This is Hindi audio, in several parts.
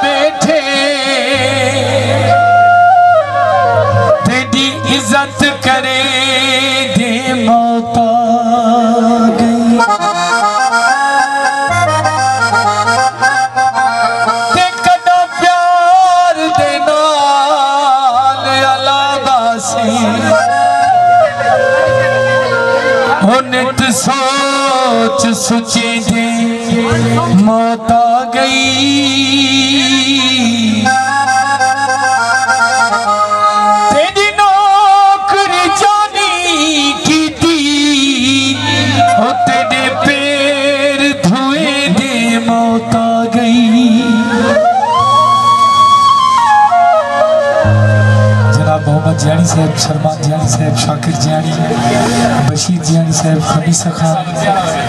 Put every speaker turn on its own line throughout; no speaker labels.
बैठे तेरी इज्जत करे दे मौत गई ते कदो प्यार दे नाल अलाबासी नित सोच सुची दे मौत आ गई तेरी नौकरी जानी की थी ओ तेरे पैर धुए दे मौत आ गई। मोहम्मद जियानी साहब, सलमान जियानी साहब, शाकिर जियानी, बशीर जियानी साहब, खमीसा खान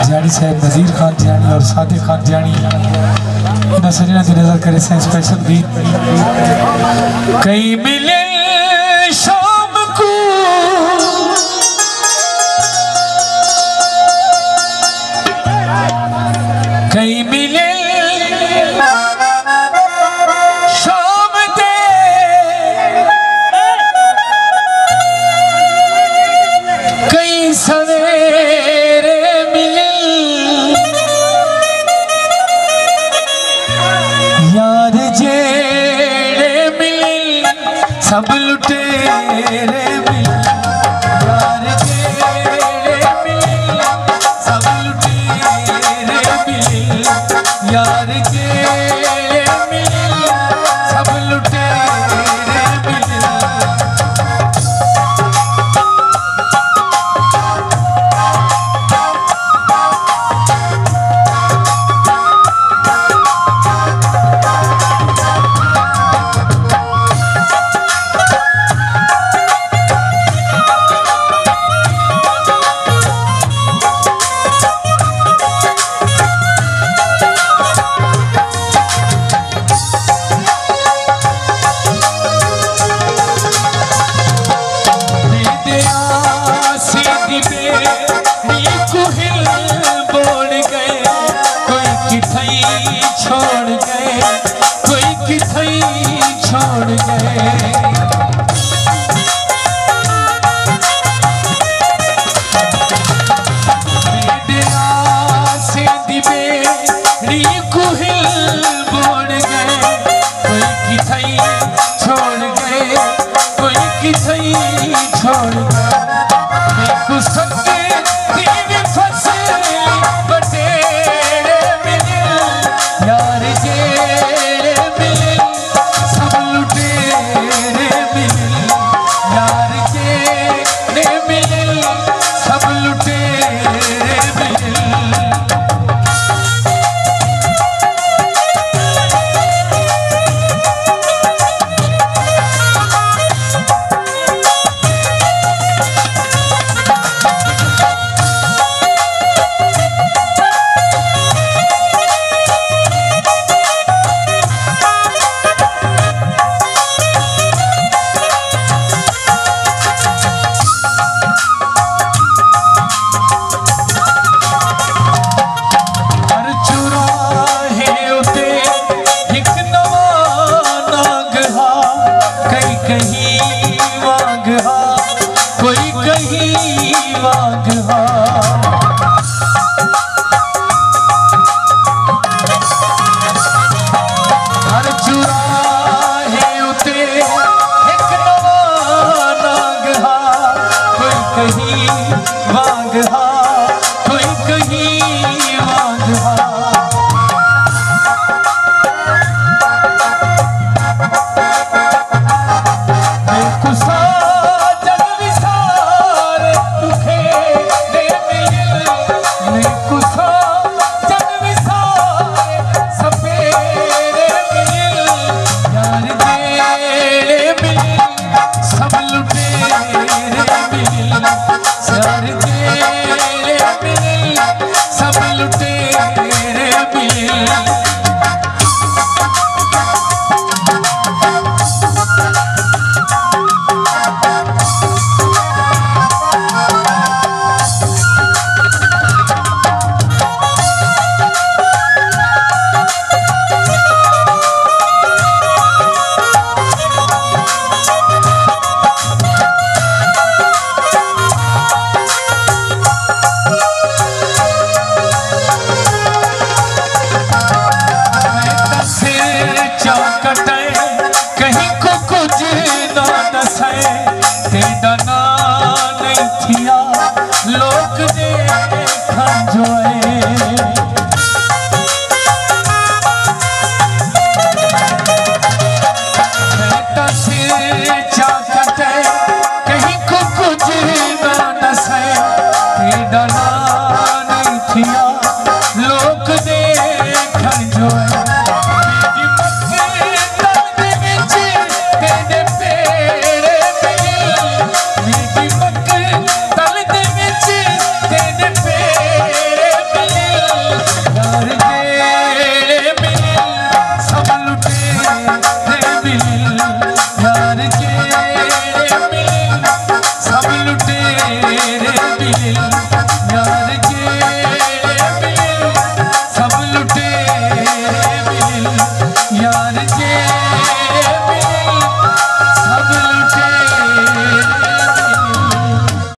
जियानी साहब, नज़ीर खान जियानी और सादिक खान जियानी इन्हें सजना की नजर करे से स्पेशल गीत कई मिले शाम को कई मिले सवेरे मिले यार जेड़े मिले सब लुटेरे मिले यार जेड़े मिले सब लुटेरे मिले यार जेड़े मिले सब लुटेरे मिले। छोड़ गए कोई किथई छोड़ गए मेरे आसे दिबे री कुहे